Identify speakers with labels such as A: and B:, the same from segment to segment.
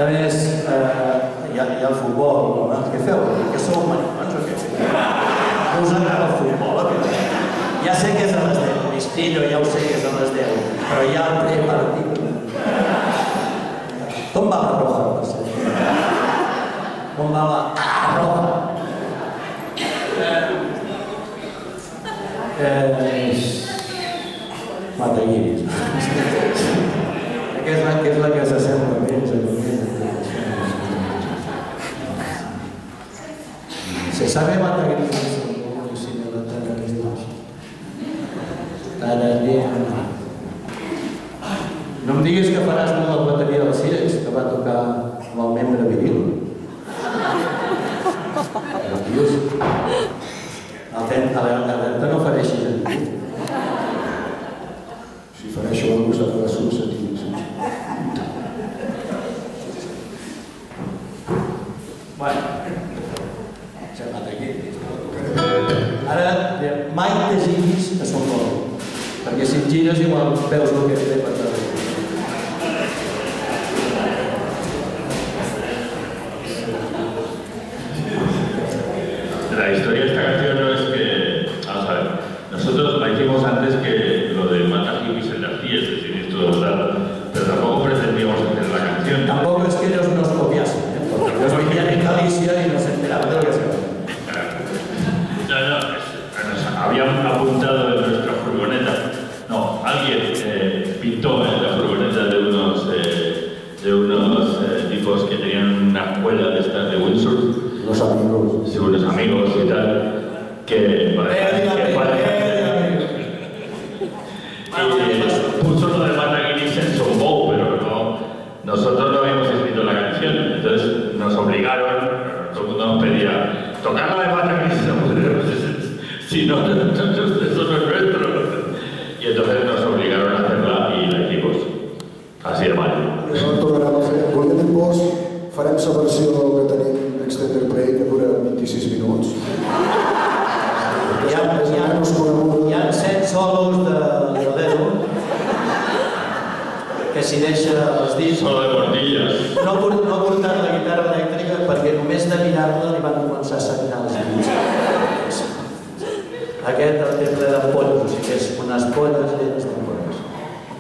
A: A més, hi ha el futbol, no? Què feu? Que sou maricons o què? No us agrada el futbol, o què? Ja sé que és a les 10, Cristina, ja ho sé que és a les 10, però hi ha el prepartit. Com va la Roja, per cert? Com va la Roja? Mataguiris. Aquesta és la que s'assembla més. Se sabe Mataguiris. No em diguis que faràs una de la bateria del Cirex, que va tocar amb el membre viril. Alerta no fareixis a ningú.
B: Si fareixo al costat de la subsentida.
A: Bueno, s'ha anat aquí. Ara, mai te giris a son vol, perquè si et gires igual veus el que et ve per darrere.
C: La historia de esta canción no es que, vamos a ver, nosotros la hicimos antes que lo de Mata Hippies en las 10, es decir, esto pero tampoco pretendíamos hacer la canción.
A: Tampoco es que ellos nos copiasen, porque ellos vivían en Galicia y nos enteraban de lo que se hacía.
C: Nos habían apuntado en nuestra furgoneta. No, alguien pintó en la furgoneta de unos tipos que tenían una escuela de estas de Windsor.
B: Unos amigos.
C: Sí, unos amigos y tal, que puso lo de Mataguiris en su voz, pero no, nosotros no habíamos escrito la canción, entonces nos obligaron, todo el mundo nos pedía, tocar la de Mataguiris, si no, eso no es nuestro. Y entonces nos obligaron a hacerla y la hicimos. Así de mal.
B: No tornarem a fer. Volíem post, farem la versió que tenim Extended Play, que dura 26 minuts.
A: Hi ha 7 solos de Lero que s'hi deixa els discs.
C: Solo de portillas.
A: No ha portat la guitarra elèctrica perquè només de mirar-la li van començar a sagnar els dits. Aquest el té ple d'ampolles, o sigui que és unes polles llenes d'ampolles.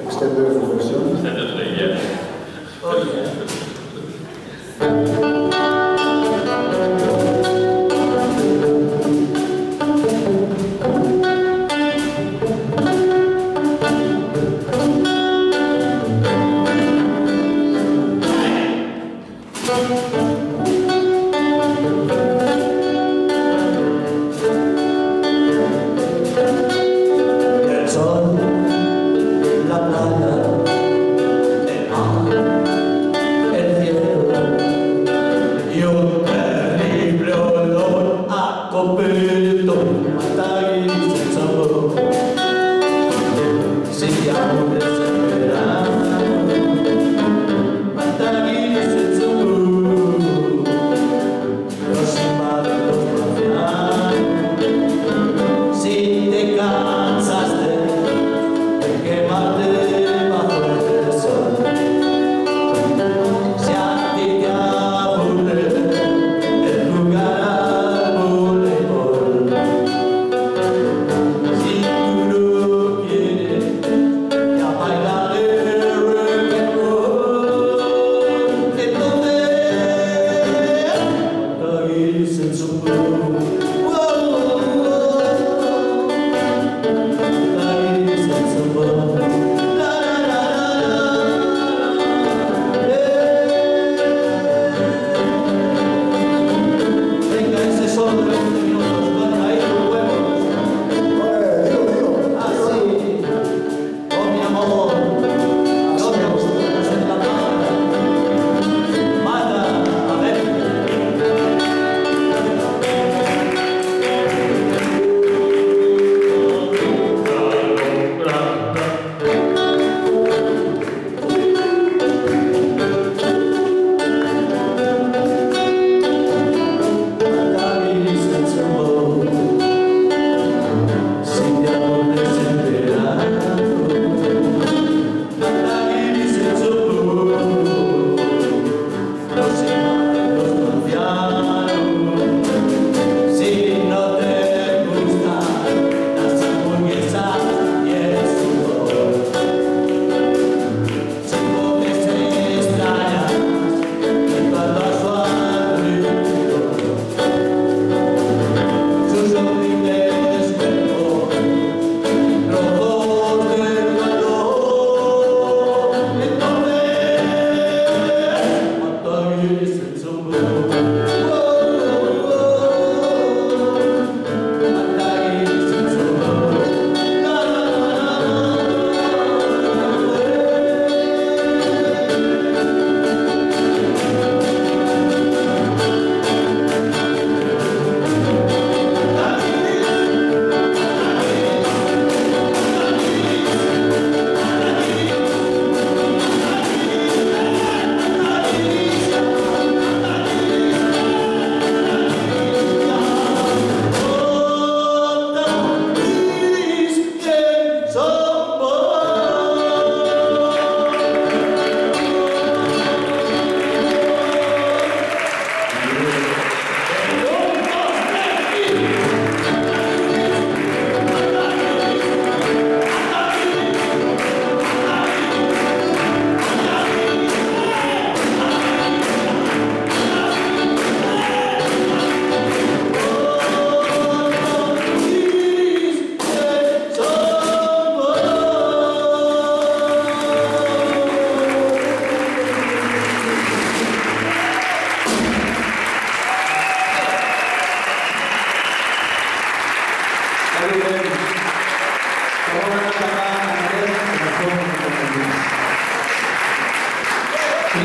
B: Extended versió.
C: Extended Play, ja.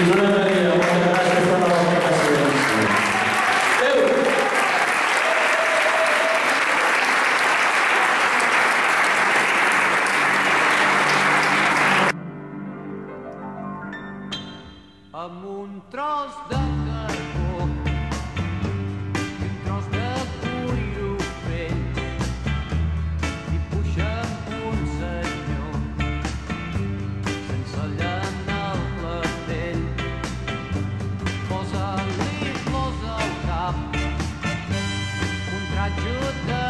A: Josep Maria, moltes gràcies per la vostra paciència. Adéu!
D: Amb un tros de carbó i un tros de cuiro vell dibuixen un senyor sense llana a la pell. Posa-li flors al cap, un tratge de